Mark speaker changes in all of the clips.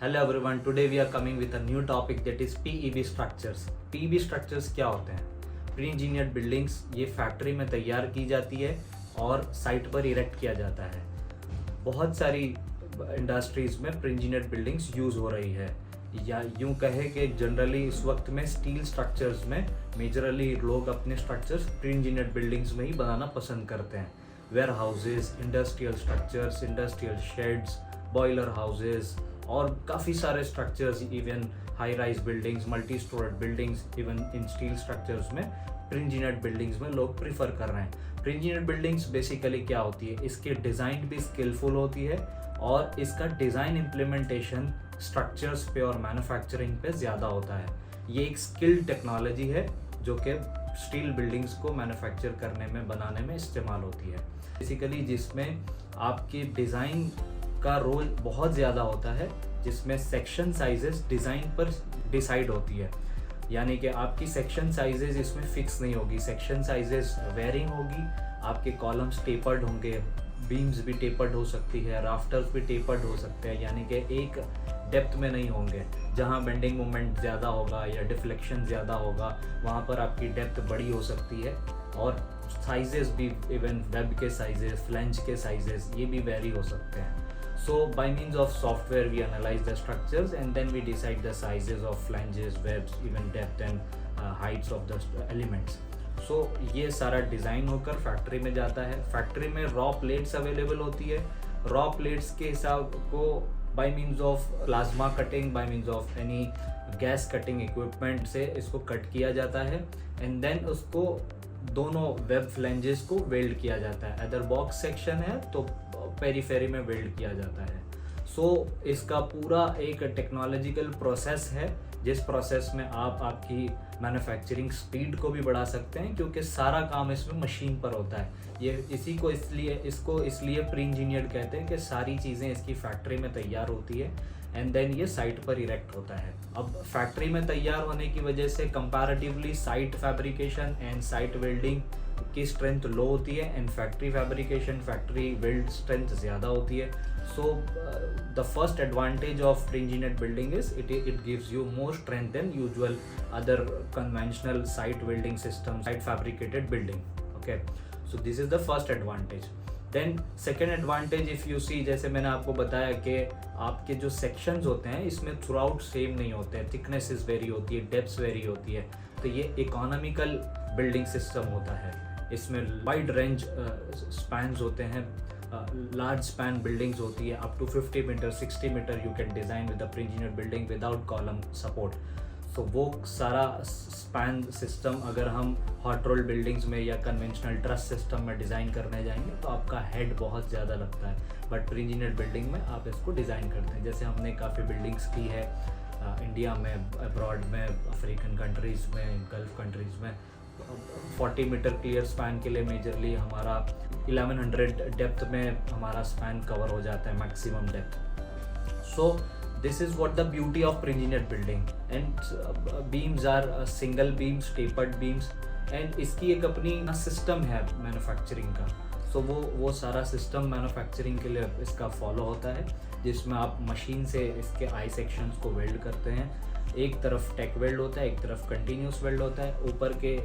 Speaker 1: Hello everyone, today we are coming with a new topic that is PEB structures. PEB structures क्या होते हैं? Pre engineered buildings ये factory में तैयार की जाती है और साइट पर इरेक्ट किया जाता है। बहुत सारी इंडस्ट्रीज में प्री इंजीनियर्ड बिल्डिंग्स यूज़ हो रही है, या यूं कहे कि जनरली इस वक्त में स्टील स्ट्रक्चर्स में मेजरली लोग अपने स्ट्रक्चर्स प्री इंजीनियर्ड बिल्डिंग्स में ही बनाना पसंद करते हैं। Warehouses, industrial structures, industrial sheds, boiler houses और काफ़ी सारे structures, even high rise buildings, multi storeyed buildings, even in steel structures में प्री इंजीनियर्ड बिल्डिंग्स में लोग प्रीफर कर रहे हैं। प्री इंजीनियर्ड बिल्डिंग्स बेसिकली क्या होती है, इसकी डिज़ाइन भी स्किलफुल होती है और इसका डिज़ाइन इम्प्लीमेंटेशन स्ट्रक्चर्स पे और मैन्युफैक्चरिंग पे ज़्यादा होता है। ये एक स्किल्ड टेक्नोलॉजी है जो कि स्टील बिल्डिंग्स को मैन्युफैक्चर करने में, बनाने में इस्तेमाल होती है। बेसिकली जिसमें आपकी डिज़ाइन का रोल बहुत ज़्यादा होता है, जिसमें सेक्शन साइजेस डिज़ाइन पर डिसाइड होती है। यानी कि आपकी सेक्शन साइजेस इसमें फिक्स नहीं होगी, सेक्शन साइजेस वेरिंग होगी। आपके कॉलम्स टेपर्ड होंगे, बीम्स भी टेपर्ड हो सकती है, राफ्टर्स भी टेपर्ड हो सकते हैं, यानी कि एक डेप्थ में नहीं होंगे। जहाँ बेंडिंग मोमेंट ज़्यादा होगा या डिफ्लेक्शन ज़्यादा होगा वहाँ पर आपकी डेप्थ बड़ी हो सकती है। और साइजेस भी, इवन वेब के साइजेस, फ्लैंज के साइजेस, ये भी वेरी हो सकते हैं। So by means of software we analyze the structures and then we decide the sizes of flanges, webs, even depth and heights of the elements. So ये सारा design होकर factory में जाता है। फैक्ट्री में रॉ प्लेट्स अवेलेबल होती है। Raw plates के हिसाब को bye means of plasma cutting, bye means of any gas cutting equipment से इसको कट किया जाता है एंड देन उसको दोनों वेब फ्लैंजेस को वेल्ड किया जाता है। अदर बॉक्स सेक्शन है तो पेरीफेरी में वेल्ड किया जाता है। सो इसका पूरा एक टेक्नोलॉजिकल प्रोसेस है, जिस प्रोसेस में आप आपकी मैन्युफैक्चरिंग स्पीड को भी बढ़ा सकते हैं, क्योंकि सारा काम इसमें मशीन पर होता है। ये इसको इसलिए प्री इंजीनियर्ड कहते हैं कि सारी चीज़ें इसकी फैक्ट्री में तैयार होती है एंड देन ये साइट पर इरेक्ट होता है। अब फैक्ट्री में तैयार होने की वजह से comparatively site fabrication and site welding की स्ट्रेंथ लो होती है and factory fabrication, factory weld strength ज़्यादा होती है। So the first advantage of pre engineered building is it gives you more strength than usual other conventional site welding system, site fabricated building. Okay, so this is the first advantage. Then second advantage if you see, जैसे मैंने आपको बताया कि आपके जो sections होते हैं इसमें थ्रू आउट सेम नहीं होते हैं, थिकनेसेस वेरी होती है, डेप्थ वेरी होती है। तो ये इकोनॉमिकल बिल्डिंग सिस्टम होता है। इसमें वाइड रेंज स्पैन्स होते हैं, लार्ज स्पैन बिल्डिंग्स होती है, up to 50 metre 60 metre you can design with the pre engineered building without column support. So वो सारा स्पैन सिस्टम अगर हम हॉट रोल बिल्डिंग्स में या कन्वेंशनल ट्रस सिस्टम में डिज़ाइन करने जाएंगे तो आपका हेड बहुत ज़्यादा लगता है, बट प्री इंजीनियर्ड बिल्डिंग में आप इसको डिज़ाइन करते हैं। जैसे हमने काफ़ी बिल्डिंग्स की है इंडिया में, अब्रॉड में, अफ्रीकन कंट्रीज़ में, गल्फ कंट्रीज़ में। 40 मीटर क्लियर स्पैन के लिए मेजरली हमारा 1100 डेप्थ में हमारा स्पैन कवर हो जाता है, maximum depth. So this is what the beauty of pre-engineered building, and beams are single beams, tapered beams, and इसकी एक अपनी सिस्टम है मैन्युफैक्चरिंग का। सो वो सारा सिस्टम मैन्युफैक्चरिंग के लिए इसका फॉलो होता है, जिसमें आप मशीन से इसके आई सेक्शंस को वेल्ड करते हैं। एक तरफ टेक वेल्ड होता है, एक तरफ कंटिन्यूस वेल्ड होता है। ऊपर के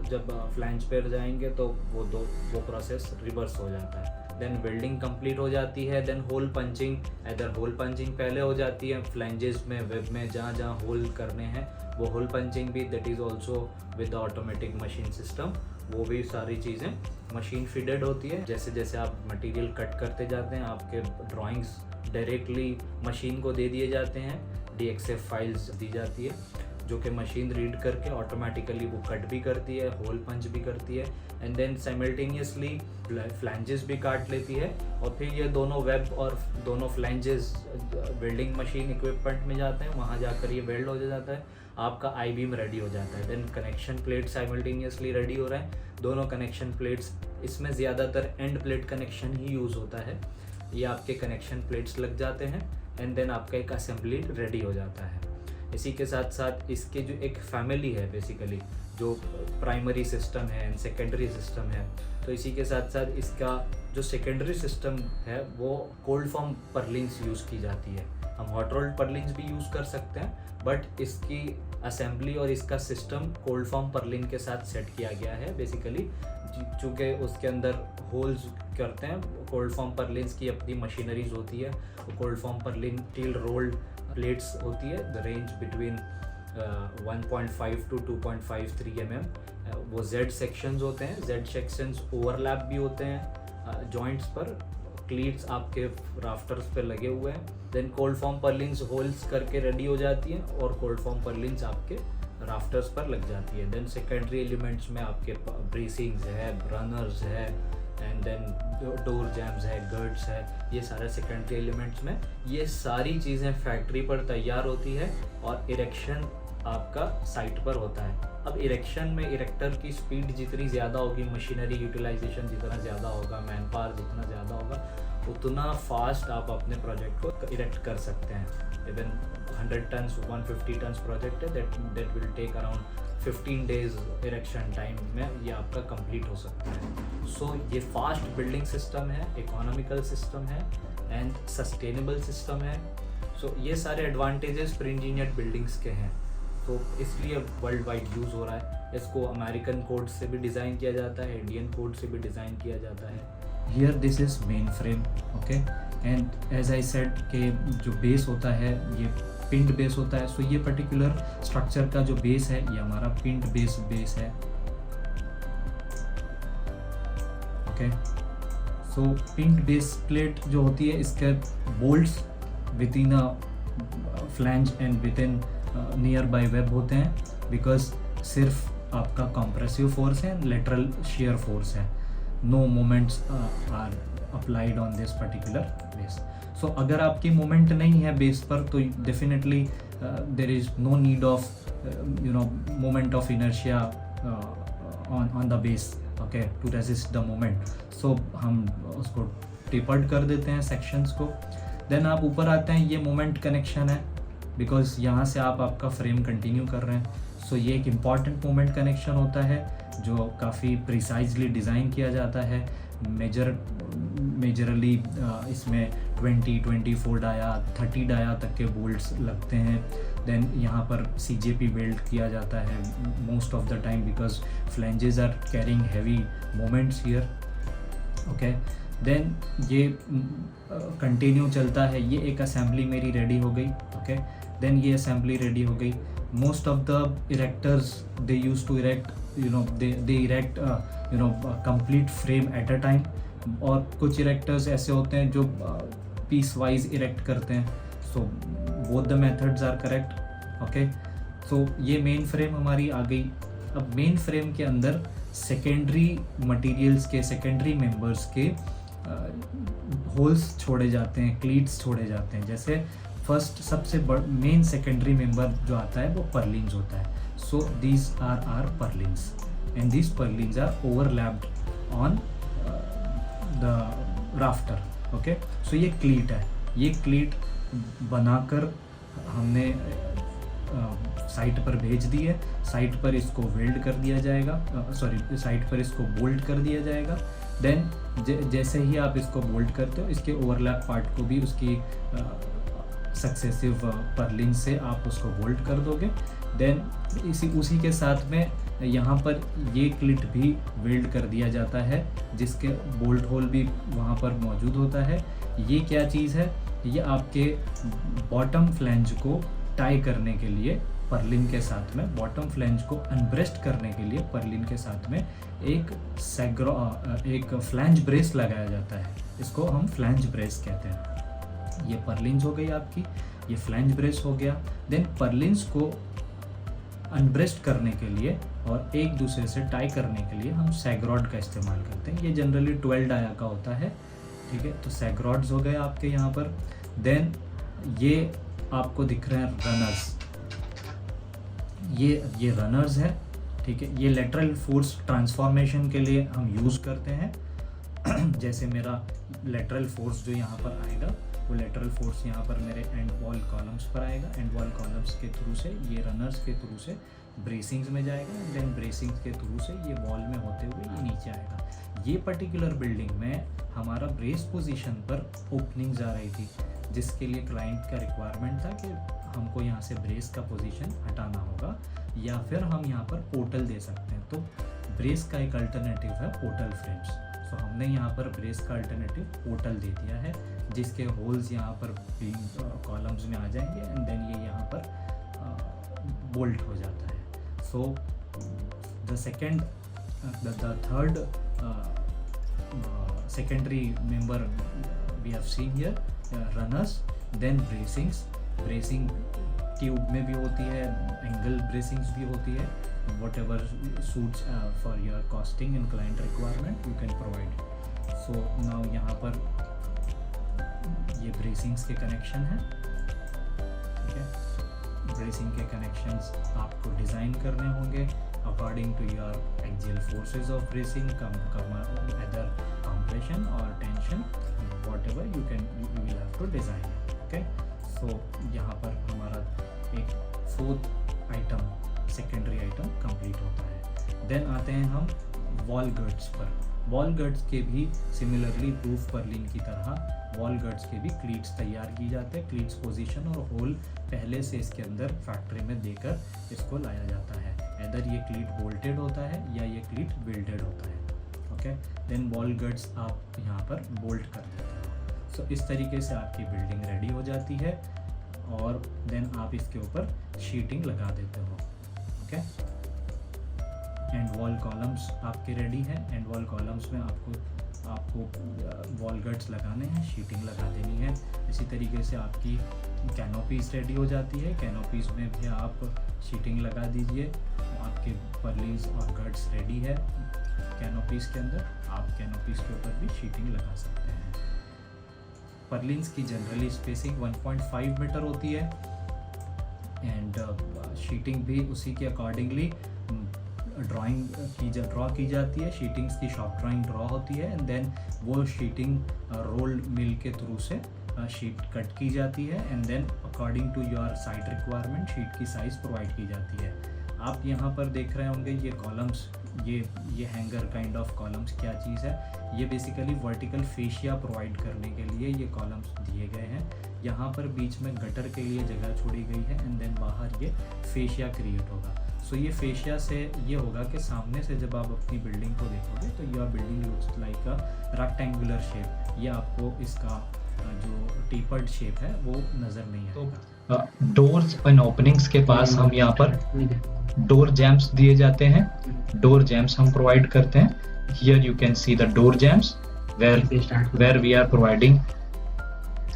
Speaker 1: जब फ्लैंज पर जाएंगे तो वो प्रोसेस रिवर्स हो जाता है। देन वेल्डिंग कंप्लीट हो जाती है। देन होल पंचिंग, इधर होल पंचिंग पहले हो जाती है फ्लैंजेस में, वेब में, जहाँ जहाँ होल करने हैं वो होल पंचिंग भी, that is also with automatic machine system. वो भी सारी चीज़ें मशीन फीडेड होती है। जैसे जैसे आप मटेरियल कट करते जाते हैं, आपके ड्राइंग्स डायरेक्टली मशीन को दे दिए जाते हैं, DXF फाइल्स दी जाती है जो कि मशीन रीड करके ऑटोमेटिकली वो कट भी करती है, होल पंच भी करती है एंड देन साइमल्टेनियसली फ्लैंजेस भी काट लेती है। और फिर ये दोनों वेब और दोनों फ्लैंजेस वेल्डिंग मशीन इक्विपमेंट में जाते हैं, वहाँ जाकर ये वेल्ड हो जाता है, आपका आई बीम रेडी हो जाता है। Then connection plate simultaneously ready हो रहा है, दोनों कनेक्शन प्लेट्स, इसमें ज़्यादातर एंड प्लेट कनेक्शन ही यूज़ होता है। ये आपके कनेक्शन प्लेट्स लग जाते हैं एंड देन आपका एक असेंबली रेडी हो जाता है। इसी के साथ साथ इसके जो एक फैमिली है, बेसिकली जो प्राइमरी सिस्टम है एंड सेकेंडरी सिस्टम है, तो इसी के साथ साथ इसका जो सेकेंडरी सिस्टम है वो कोल्ड फॉर्म पर्लिंग्स यूज़ की जाती है। हम हॉट रोल्ड पर्लिन्स भी यूज़ कर सकते हैं, बट इसकी असेंबली और इसका सिस्टम कोल्ड फॉर्म पर्लिन के साथ सेट किया गया है बेसिकली, चूँकि उसके अंदर होल्स करते हैं। कोल्ड फॉर्म पर्लिन्स की अपनी मशीनरीज होती है। Cold form Perlin steel rolled plates होती है, the range between 1.5 to 2.53 mm। वो जेड सेक्शंस होते हैं, जेड सेक्शंस ओवरलैप भी होते हैं जॉइंट्स पर, क्लीट्स आपके राफ्टर्स पे लगे हुए हैं। Then cold form purlins holes करके रेडी हो जाती हैं और कोल्ड फॉर्म पर्लिन्स आपके राफ्टर्स पर लग जाती है। देन सेकेंडरी एलिमेंट्स में आपके ब्रेसिंग्स है, रनर्स है, एंड देन डोर जैम्स है, गर्ड्स है, ये सारे सेकेंडरी एलिमेंट्स में ये सारी चीज़ें फैक्ट्री पर तैयार होती है और इरेक्शन आपका साइट पर होता है। अब इरेक्शन में इरेक्टर की स्पीड जितनी ज़्यादा होगी, मशीनरी यूटिलाइजेशन जितना ज़्यादा होगा, मैन पावर जितना ज़्यादा होगा, उतना फास्ट आप अपने प्रोजेक्ट को इरेक्ट कर सकते हैं। इवन 100 टन्स 150 टन्स प्रोजेक्ट है, that will take around 15 days erection time में ये आपका कंप्लीट हो सकता है। सो ये फास्ट बिल्डिंग सिस्टम है, इकोनॉमिकल सिस्टम है एंड सस्टेनेबल सिस्टम है। सो ये सारे एडवांटेजेस प्री इंजीनियर्ड बिल्डिंग्स के हैं, तो इसलिए वर्ल्ड वाइड यूज़ हो रहा है। इसको अमेरिकन कोड से भी डिज़ाइन किया जाता है, इंडियन कोड से भी डिज़ाइन किया जाता है। Here this is main frame, okay, and as I said कि जो बेस होता है ये पिंड बेस होता है। सो ये पर्टिकुलर स्ट्रक्चर का जो बेस है ये हमारा पिंड बेस है, ओके। सो पिंड बेस प्लेट जो होती है, इसके bolts within a flange and within nearby web होते हैं, बिकॉज सिर्फ आपका कंप्रेसिव फोर्स है, लेटरल शेयर फोर्स है, no moments are applied on this particular base. So अगर आपकी मोमेंट नहीं है बेस पर तो definitely there is no need of moment of inertia on the base, okay, to resist the moment. So हम उसको tapered कर देते हैं सेक्शंस को। देन आप ऊपर आते हैं, ये मोमेंट कनेक्शन है, बिकॉज यहाँ से आप आपका फ्रेम कंटिन्यू कर रहे हैं। सो ये एक इम्पॉर्टेंट मोमेंट कनेक्शन होता है जो काफ़ी प्रिसाइजली डिज़ाइन किया जाता है। मेजरली इसमें 20-24 डाया 30 डाया तक के बोल्ट्स लगते हैं। देन यहाँ पर CJP वेल्ड किया जाता है most of the time, because flanges are carrying heavy moments here, okay. Then ये कंटिन्यू चलता है। ये एक असेंबली मेरी रेडी हो गई, ओके। देन ये असेंबली रेडी हो गई। Most of the erectors they use to erect they erect complete frame at a time, और कुछ इरेक्टर्स ऐसे होते हैं जो पीस वाइज इरेक्ट करते हैं। So both the methods are correct, okay. So ये मेन फ्रेम हमारी आ गई। अब मेन फ्रेम के अंदर सेकेंडरी मटेरियल्स के, सेकेंडरी मेंबर्स के होल्स छोड़े जाते हैं, क्लीट्स छोड़े जाते हैं। जैसे फर्स्ट सबसे मेन सेकेंडरी मेंबर जो आता है वो पर्लिन्स होता है। So these are our purlins, and these purlins are overlapped on the rafter, okay? So ये क्लीट है, ये क्लीट बनाकर हमने साइट पर भेज दी है। साइट पर इसको वेल्ड कर दिया जाएगा, साइट पर इसको बोल्ट कर दिया जाएगा। देन जैसे ही आप इसको बोल्ट करते हो, इसके ओवरलैप पार्ट को भी उसकी सक्सेसिव पर्लिन से आप उसको बोल्ट कर दोगे। देन उसी के साथ में यहाँ पर ये क्लिट भी वेल्ड कर दिया जाता है, जिसके बोल्ट होल भी वहाँ पर मौजूद होता है। ये क्या चीज़ है? ये आपके बॉटम फ्लैंज को टाई करने के लिए पर्लिन के साथ में, बॉटम फ्लैंज को अनब्रेस्ट करने के लिए पर्लिन के साथ में एक फ्लैंज ब्रेस लगाया जाता है। इसको हम फ्लैंज ब्रेस कहते हैं। ये पर्लिन्स हो गई आपकी, ये फ्लैंज ब्रेस हो गया। देन पर्लिन्स को अनब्रेस्ट करने के लिए और एक दूसरे से टाई करने के लिए हम सैगरॉड का इस्तेमाल करते हैं। ये जनरली 12 डाया का होता है, ठीक है। तो सैगरॉड्स हो गए आपके यहाँ पर। देन ये आपको दिख रहे हैं रनर्स, ये रनर्स है, ठीक है। ये लेटरल फोर्स ट्रांसफॉर्मेशन के लिए हम यूज़ करते हैं। जैसे मेरा लेटरल फोर्स जो यहाँ पर आएगा, वो लेटरल फोर्स यहाँ पर मेरे एंड वॉल कॉलम्स पर आएगा। एंड वॉल कॉलम्स के थ्रू से, ये रनर्स के थ्रू से ब्रेसिंग्स में जाएगा। देन ब्रेसिंग्स के थ्रू से ये वॉल में होते हुए ये नीचे आएगा। ये पर्टिकुलर बिल्डिंग में हमारा ब्रेस पोजीशन पर ओपनिंग्स आ रही थी। जिसके लिए क्लाइंट का रिक्वायरमेंट था कि हमको यहाँ से ब्रेस का पोजीशन हटाना होगा या फिर हम यहाँ पर पोर्टल दे सकते हैं। तो ब्रेस का एक अल्टरनेटिव है पोर्टल फ्रेम्स। सो हमने यहाँ पर ब्रेस का अल्टरनेटिव पोर्टल दे दिया है, जिसके होल्स यहाँ पर कॉलम्स में आ जाएंगे एंड देन ये यहाँ पर बोल्ट हो जाता है। सो the third secondary member we have seen here, runners, then bracing tube में भी होती है, एंगल ब्रेसिंग्स भी होती है, whatever suits for your costing and client requirement you can provide. So now यहाँ पर ये ब्रेसिंग्स के कनेक्शन है, ठीक है। ब्रेसिंग के कनेक्शंस आपको डिज़ाइन करने होंगे according to your axial forces of bracing, either compression or tension, whatever you will have to design it. Okay, so यहाँ पर हमारा एक fourth item, secondary item complete होता है। देन आते हैं हम वॉल गर्ड्स पर। वॉल गर्ड्स के भी सिमिलरली प्रूफ पर्लिन की तरह वॉल गर्ड्स के भी क्लीट्स तैयार की जाते हैं। क्लीट्स पोजीशन और होल पहले से इसके अंदर फैक्ट्री में देकर इसको लाया जाता है। इधर ये क्लीट बोल्टेड होता है या ये क्लीट वेल्डेड होता है। ओके, देन वॉल गर्ड्स आप यहाँ पर बोल्ट कर देते हो। सो इस तरीके से आपकी बिल्डिंग रेडी हो जाती है और देन आप इसके ऊपर शीटिंग लगा देते हो। ओके, एंड वॉल कॉलम्स आपके रेडी है। एंड वॉल कॉलम्स में आपको वॉल गर्ड्स लगाने हैं, शीटिंग लगा देनी है। इसी तरीके से आपकी कैनोपीज रेडी हो जाती है। कैनोपीज में भी आप शीटिंग लगा दीजिए। आपके पर्लीज और गर्ड्स रेडी है कैनोपीज के अंदर। आप कैनोपीज के ऊपर भी शीटिंग लगा सकते हैं। पर्लिन्स की जनरली स्पेसिंग 1.5 मीटर होती है एंड शीटिंग भी उसी के अकॉर्डिंगली ड्रा की जाती है। शीटिंग्स की शॉप ड्राइंग ड्रॉ होती है एंड देन वो शीटिंग रोल्ड मिल के थ्रू से शीट कट की जाती है and then according to your site requirement sheet की साइज़ प्रोवाइड की जाती है। आप यहाँ पर देख रहे होंगे ये कॉलम्स, ये हैंगर काइंड ऑफ कॉलम्स क्या चीज़ है, ये बेसिकली वर्टिकल फेशिया प्रोवाइड करने के लिए ये कॉलम्स दिए गए हैं। यहाँ पर बीच में गटर के लिए जगह छोड़ी गई है एंड देन बाहर ये फेशिया क्रिएट होगा। सो ये फेशिया से ये होगा कि सामने से जब आप अपनी बिल्डिंग को देखोगे तो your building looks like a rectangular shape. ये आपको इसका जो टेपर्ड शेप है वो नज़र नहीं है।
Speaker 2: तो डोर्स एंड ओपनिंग्स के पास हम यहाँ पर डोर जैम्स दिए जाते हैं। डोर जैम्स हम प्रोवाइड करते हैं। Here you can see the door jambs where we are providing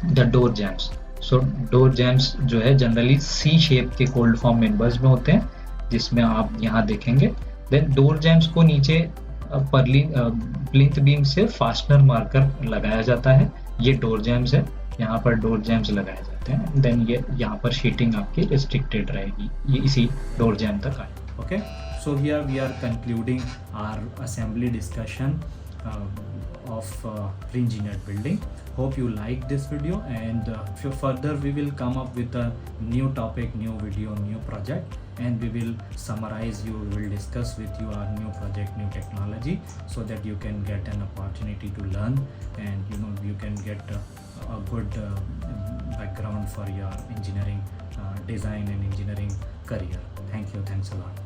Speaker 2: the door jambs. So door jambs जो है जनरली सी शेप के कोल्ड फॉर्म मेंबर्स में होते हैं, जिसमें आप यहाँ देखेंगे। देन डोर जैम्स को नीचे प्लिंथ बीम से फास्टनर मार्कर लगाया जाता है। ये डोर जैम्स है, यहाँ पर डोर जैम्स लगाए जाते हैं। देन ये यहाँ पर शीटिंग आपकी रिस्ट्रिक्टेड रहेगी, ये इसी डोर जैम तक आए।
Speaker 1: Okay, so here we are concluding our assembly discussion of pre-engineered building. Hope you like this video and further we will come up with a new topic, new video, new project, and we will summarize you, we will discuss with you our new project, new technology, so that you can get an opportunity to learn and you can get a good background for your engineering design and engineering career. Thank you, thanks a lot.